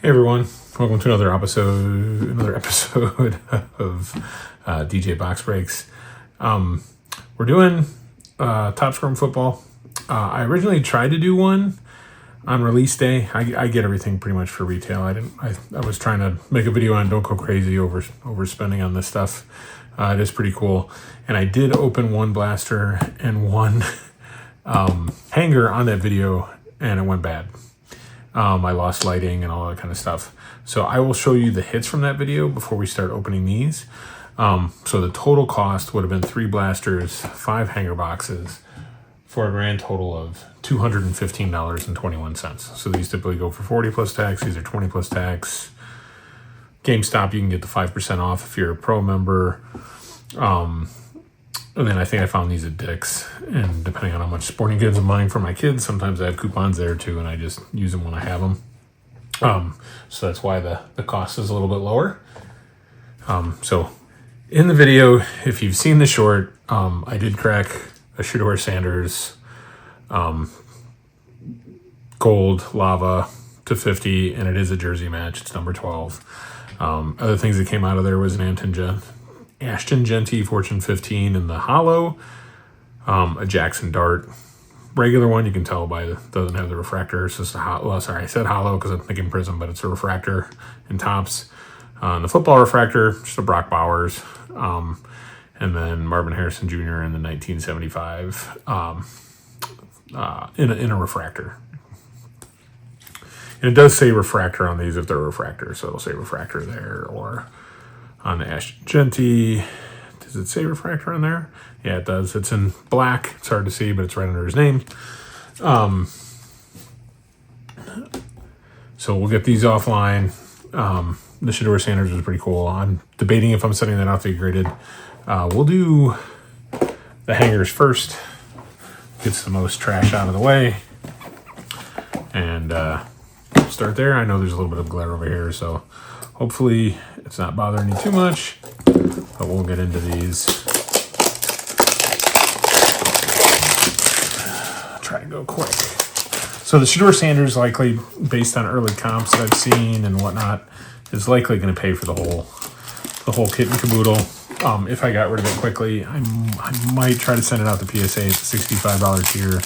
everyone, welcome to another episode of DJ Box Breaks. We're doing Top Scrum football. I originally tried to do one on release day. I get everything pretty much for retail. I was trying to make a video on don't go crazy overspending on this stuff. It is pretty cool, and I did open one blaster and one hanger on that video, and it went bad. I lost lighting and all that kind of stuff. So I will show you the hits from that video before we start opening these. So the total cost would have been 3 blasters, 5 hanger boxes, for a grand total of $215.21. So these typically go for 40 plus tax. These are 20 plus tax. GameStop, you can get the 5% off if you're a pro member. And then I think I found these at Dick's, and depending on how much sporting goods I'm buying for my kids, sometimes I have coupons there too, and I just use them when I have them. So that's why the cost is a little bit lower. So in the video, if you've seen the short, I did crack a Shedeur Sanders gold lava to 50, and it is a jersey match. It's number 12. Other things that came out of there was an Ashton Jeanty Fortune 15 in the hollow, a Jackson Dart regular one. You can tell by doesn't have the refractor. It's just I said hollow because I'm thinking prism, but it's a refractor in tops. And the football refractor, just a Brock Bowers, and then Marvin Harrison Jr. in the 1975 in a refractor. And it does say refractor on these if they're refractor, so it'll say refractor there. Or on the Ashton Jeanty, does it say refractor on there? Yeah, it does. It's in black. It's hard to see, but it's right under his name. So we'll get these offline. The Shedeur Sanders was pretty cool. I'm debating if I'm setting that out to be graded. We'll do the hangers first. Gets the most trash out of the way. And start there. I know there's a little bit of glare over here, so hopefully it's not bothering you too much, but we'll get into these. Try to go quick. So the Shedeur Sanders, likely based on early comps that I've seen and whatnot, is likely going to pay for the whole kit and caboodle. If I got rid of it quickly, I might try to send it out to PSA at the $65 tier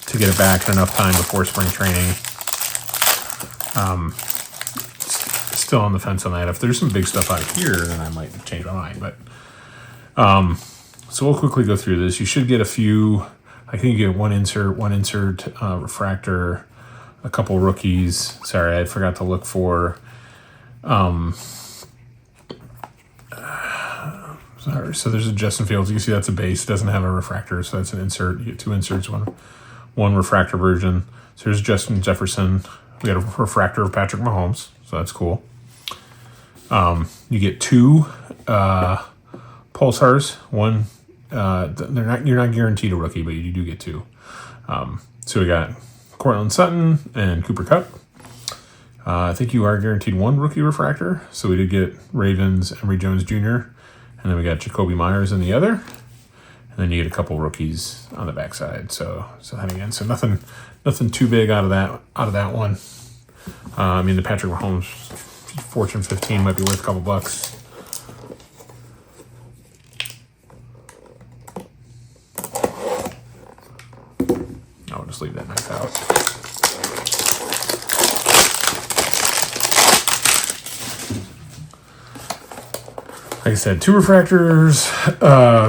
to get it back in enough time before spring training. Still on the fence on that. If there's some big stuff out here, then I might change my mind. But so we'll quickly go through this. You should get a few. I think you get one insert, refractor, a couple rookies. Sorry, I forgot to look for. Sorry. So there's a Justin Fields. You can see that's a base. It doesn't have a refractor, so that's an insert. You get 2 inserts, one refractor version. So there's Justin Jefferson. We got a refractor of Patrick Mahomes, so that's cool. You get 2 pulsars. One, you're not guaranteed a rookie, but you do get 2. So we got Cortland Sutton and Cooper Kupp. I think you are guaranteed 1 rookie refractor. So we did get Ravens, Emory Jones Jr., and then we got Jacoby Myers in the other. And then you get a couple rookies on the backside. So then again, so nothing too big out of that one. I mean, the Patrick Mahomes Fortune 15 might be worth a couple bucks. I'll just leave that knife out. Like I said, 2 refractors,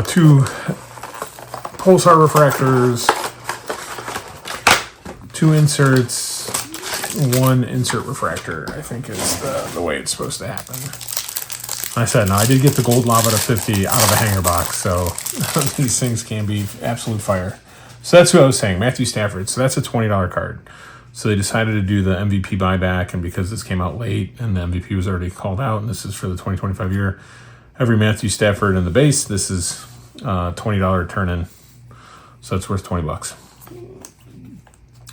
2 pulsar refractors, 2 inserts, 1 insert refractor, I think is the way it's supposed to happen. I said, no, I did get the gold lava to 50 out of a hanger box, so these things can be absolute fire. So that's what I was saying, Matthew Stafford. So that's a $20 card. So they decided to do the MVP buyback, and because this came out late and the MVP was already called out, and this is for the 2025 year, every Matthew Stafford in the base, this is $20 turn-in. So it's worth $20.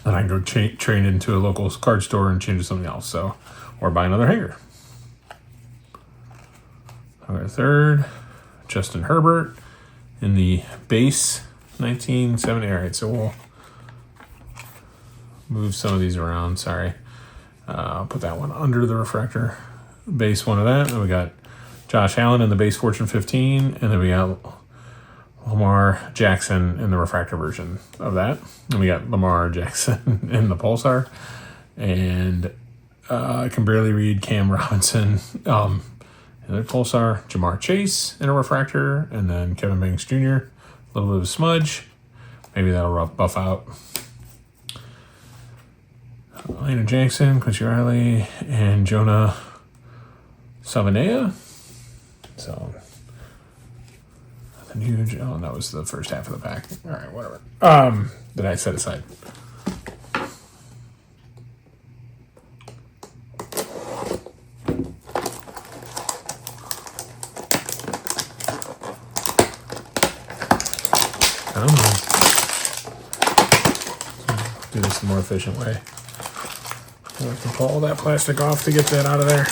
And I can go trade into a local card store and change to something else. So, or buy another hanger. Our third, Justin Herbert in the base 1970. All right, so we'll move some of these around. Sorry. I'll put that one under the refractor. Base one of that. And we got Josh Allen in the base Fortune 15. And then we got Lamar Jackson in the refractor version of that. And we got Lamar Jackson in the Pulsar. And I can barely read Cam Robinson in the Pulsar. Jamar Chase in a refractor. And then Kevin Banks Jr. A little bit of a smudge. Maybe that'll buff out. Landon Jackson, Quincy Riley, and Jonah Savanea. So, nothing huge. Oh, that was the first half of the pack. All right, whatever. That I set aside. I don't know. Do this the more efficient way. I have to pull all that plastic off to get that out of there.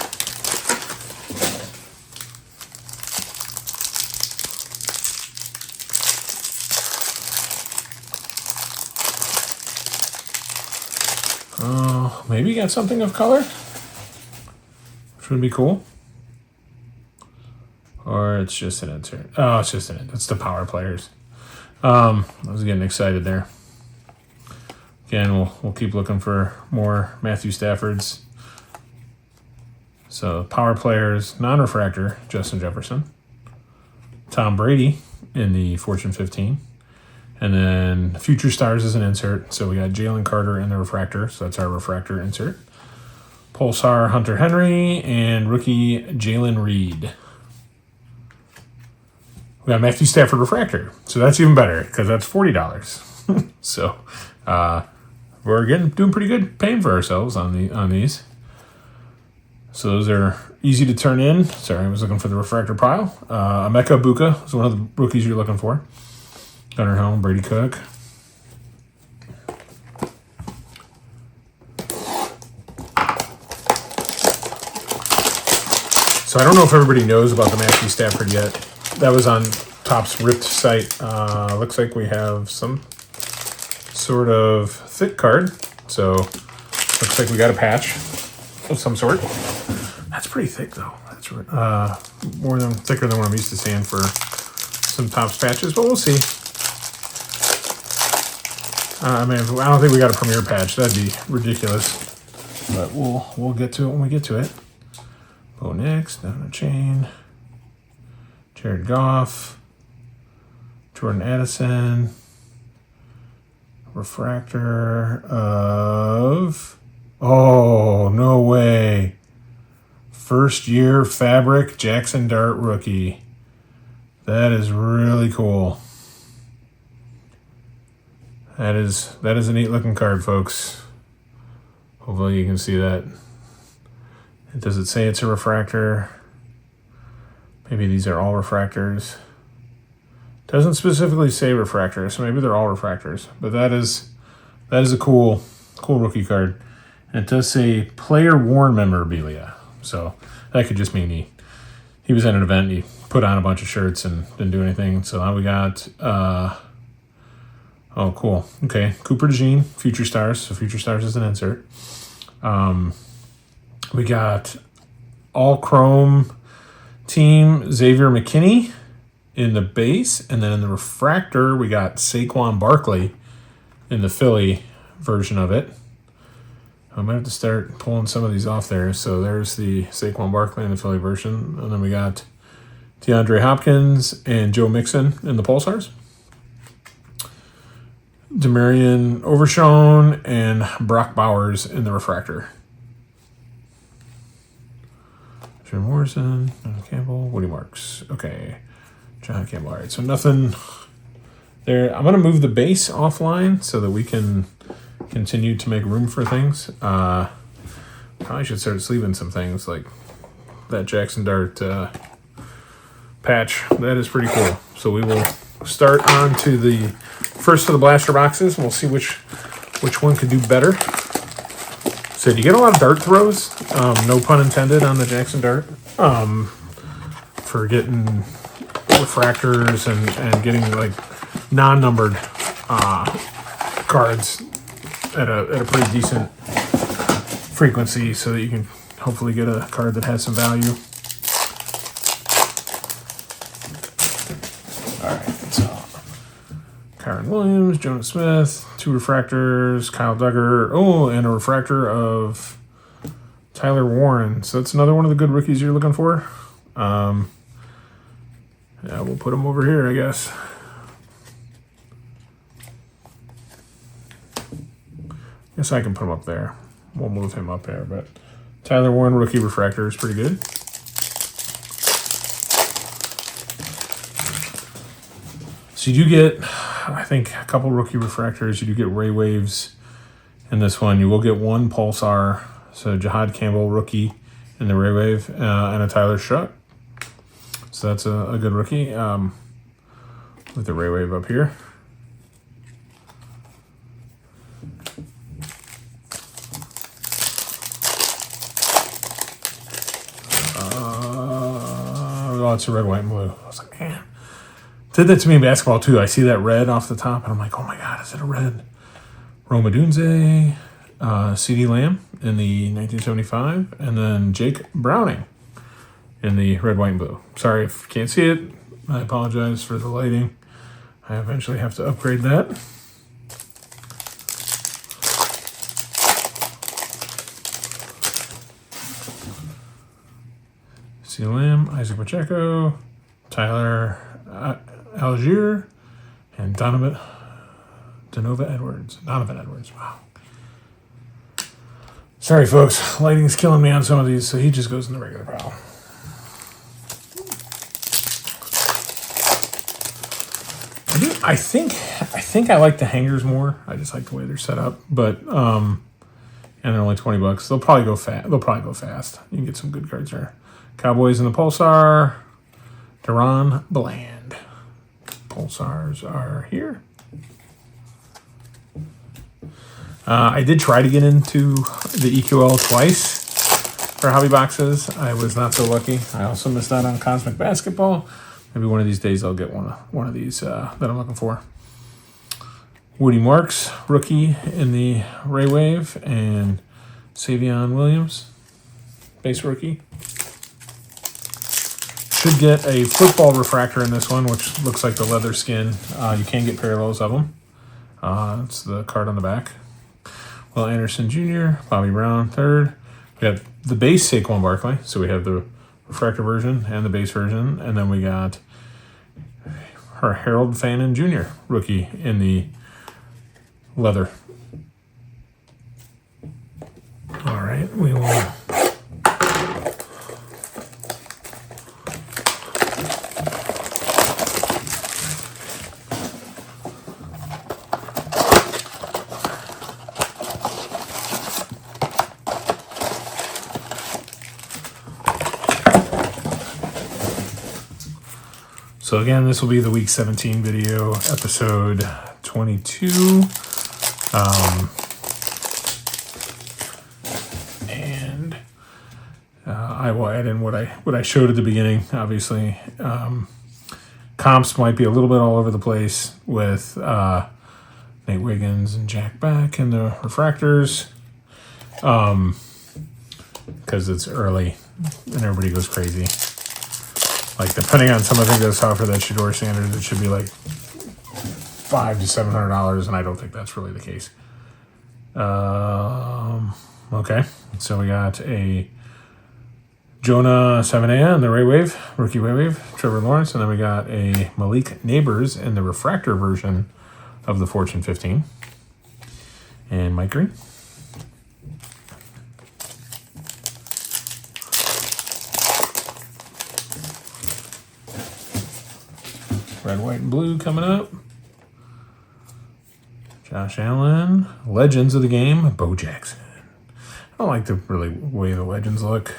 Oh, maybe you got something of color, which would be cool. Or it's just an insert. Oh, it's just it's the power players. I was getting excited there. Again, we'll keep looking for more Matthew Staffords. So power players, non-refractor, Justin Jefferson. Tom Brady in the Fortune 15. And then Future Stars is an insert. So we got Jalen Carter in the refractor. So that's our refractor insert. Pulsar Hunter Henry and rookie Jalen Reed. We got Matthew Stafford refractor. So that's even better because that's $40. So we're doing pretty good paying for ourselves on these. So those are easy to turn in. Sorry, I was looking for the refractor pile. Emeka Buka is one of the rookies you're looking for. Gunnar Helm, Brady Cook. So I don't know if everybody knows about the Matthew Stafford yet. That was on Topps Ripped site. Looks like we have some sort of thick card. So looks like we got a patch of some sort. That's pretty thick though. That's thicker than what I'm used to seeing for some Topps patches, but we'll see. I don't think we got a premier patch. That'd be ridiculous. But we'll get to it when we get to it. Bo Nix, down the chain. Jared Goff. Jordan Addison. Refractor of... Oh, no way. First year fabric Jackson Dart rookie. That is really cool. That is a neat looking card, folks. Hopefully you can see that. Does it say it's a refractor? Maybe these are all refractors. Doesn't specifically say refractor, so maybe they're all refractors. But that is a cool rookie card. And it does say player worn memorabilia. So that could just mean he was at an event, he put on a bunch of shirts and didn't do anything. So now we got oh, cool. Okay. Cooper DeJean, Future Stars. So Future Stars is an insert. We got all chrome team Xavier McKinney in the base. And then in the refractor, we got Saquon Barkley in the Philly version of it. I might have to start pulling some of these off there. So there's the Saquon Barkley in the Philly version. And then we got DeAndre Hopkins and Joe Mixon in the Pulsars. Demarion Overshown and Brock Bowers in the refractor. Jim Morrison, John Campbell, Woody Marks. Okay, John Campbell. All right, so nothing there. I'm going to move the base offline so that we can continue to make room for things. Probably should start sleeving some things like that Jackson Dart patch. That is pretty cool. So we will start on to the first of the blaster boxes, and we'll see which one could do better. So do you get a lot of dart throws? No pun intended on the Jackson Dart. For getting refractors and getting like non-numbered cards at a pretty decent frequency so that you can hopefully get a card that has some value. All right, so Kyron Williams, Jonas Smith, 2 refractors, Kyle Duggar, and a refractor of Tyler Warren. So that's another one of the good rookies you're looking for. Yeah, we'll put him over here, I guess. Guess I can put him up there. We'll move him up there, but Tyler Warren rookie refractor is pretty good. So you do get, I think, a couple rookie refractors. You do get Ray Waves in this one. You will get 1 Pulsar. So Jihad Campbell rookie in the Ray Wave, and a Tyler Shuck. So that's a good rookie with the Ray Wave up here. Oh, it's a red, white, and blue. I was like, man. Did that to me in basketball, too. I see that red off the top, and I'm like, oh, my God, is it a red? Roma Dunze, C.D. Lamb in the 1975, and then Jake Browning in the red, white, and blue. Sorry if you can't see it. I apologize for the lighting. I eventually have to upgrade that. C.D. Lamb, Isaac Pacheco, Tyler Algier, and Donovan Edwards. Wow. Sorry, folks. Lighting's killing me on some of these, so he just goes in the regular pile. I think I like the hangers more. I just like the way they're set up, but and they're only $20. They'll probably go fast. You can get some good cards there. Cowboys in the Pulsar. Deron Bland. Pulsars are here. I did try to get into the EQL twice for hobby boxes. I was not so lucky. I also missed out on Cosmic Basketball. Maybe one of these days I'll get one of these that I'm looking for. Woody Marks, rookie in the Ray Wave, and Savion Williams, base rookie. Should get a football refractor in this one, which looks like the leather skin. You can get parallels of them. It's the card on the back. Will Anderson Jr., Bobby Brown, third. We have the base Saquon Barkley, so we have the refractor version and the base version, and then we got her Harold Fannin Jr., rookie in the leather. All right, we will. So again, this will be the week 17 video, episode 22. And I will add in what I showed at the beginning. Obviously, comps might be a little bit all over the place with Nate Wiggins and Jack Beck and the refractors, because it's early and everybody goes crazy. Like, depending on some of the things I saw for that Shedeur Sanders, it should be like $500 to $700, and I don't think that's really the case. Okay, so we got a Jonah 7A in the Ray Wave, rookie Ray Wave, Trevor Lawrence, and then we got a Malik Neighbors in the refractor version of the Fortune 15, and Mike Green. Red, white, and blue coming up. Josh Allen. Legends of the game. Bo Jackson. I don't like the really way the legends look,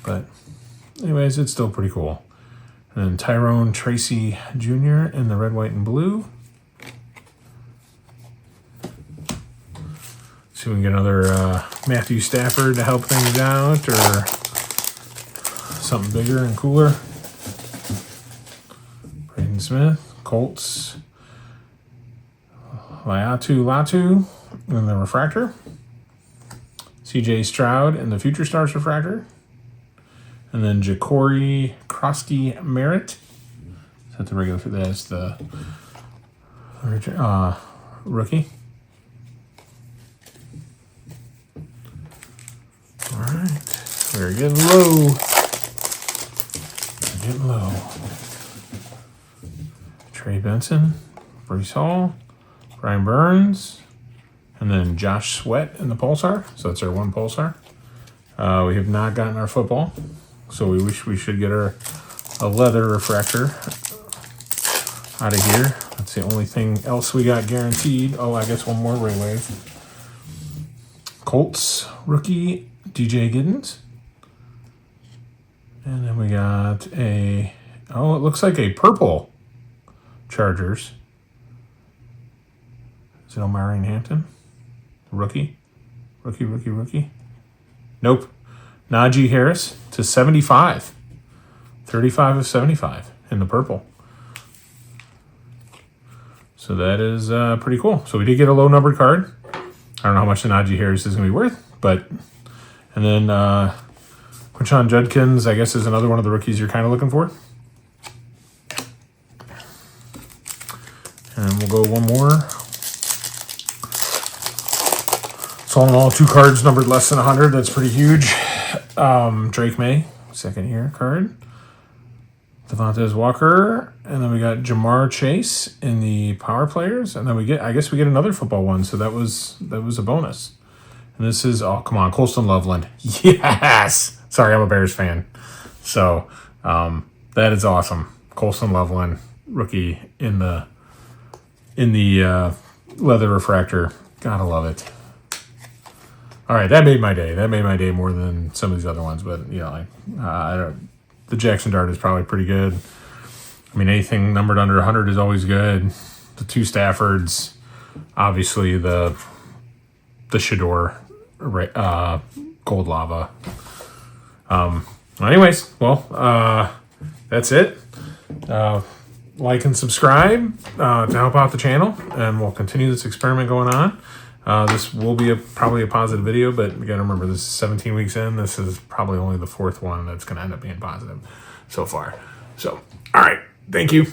but anyways, it's still pretty cool. And then Tyrone Tracy Jr. in the red, white, and blue. See if we can get another Matthew Stafford to help things out, or something bigger and cooler. Braden Smith, Colts, Latu in the refractor. C.J. Stroud in the Future Stars refractor. And then Ja'Cory Krosky Merritt. Is that the regular? That's the rookie. All right. We're getting low. We're getting low. Trey Benson, Breece Hall, Brian Burns, and then Josh Sweat in the Pulsar. So that's our one Pulsar. We have not gotten our football, so we wish we should get a leather refractor out of here. That's the only thing else we got guaranteed. Oh, I guess one more Ray Wave. Colts rookie DJ Giddens. And then we got it looks like a purple Chargers. Is it Omarion Hampton? Rookie? Rookie? Nope. Najee Harris to 75. 35 of 75 in the purple. So that is pretty cool. So we did get a low numbered card. I don't know how much the Najee Harris is going to be worth, but... And then Quinshon Judkins, I guess, is another one of the rookies you're kind of looking for. And we'll go one more. So all in all, 2 cards numbered less than 100. That's pretty huge. Drake May, second year card. Devontae Walker. And then we got Jamar Chase in the power players. And then we get another football one. So that was a bonus. And this is, oh, come on, Colston Loveland. Yes! Sorry, I'm a Bears fan. So that is awesome. Colston Loveland, rookie in the leather refractor. Gotta love it. All right, that made my day. That made my day more than some of these other ones. But, the Jackson Dart is probably pretty good. I mean, anything numbered under 100 is always good. The 2 Staffords, obviously the Shador, Gold Lava. Anyways, that's it. Like and subscribe to help out the channel, and we'll continue this experiment going on. This will be probably a positive video, but you gotta remember, this is 17 weeks in. This is probably only the 4th one that's gonna end up being positive so far. So, all right, thank you.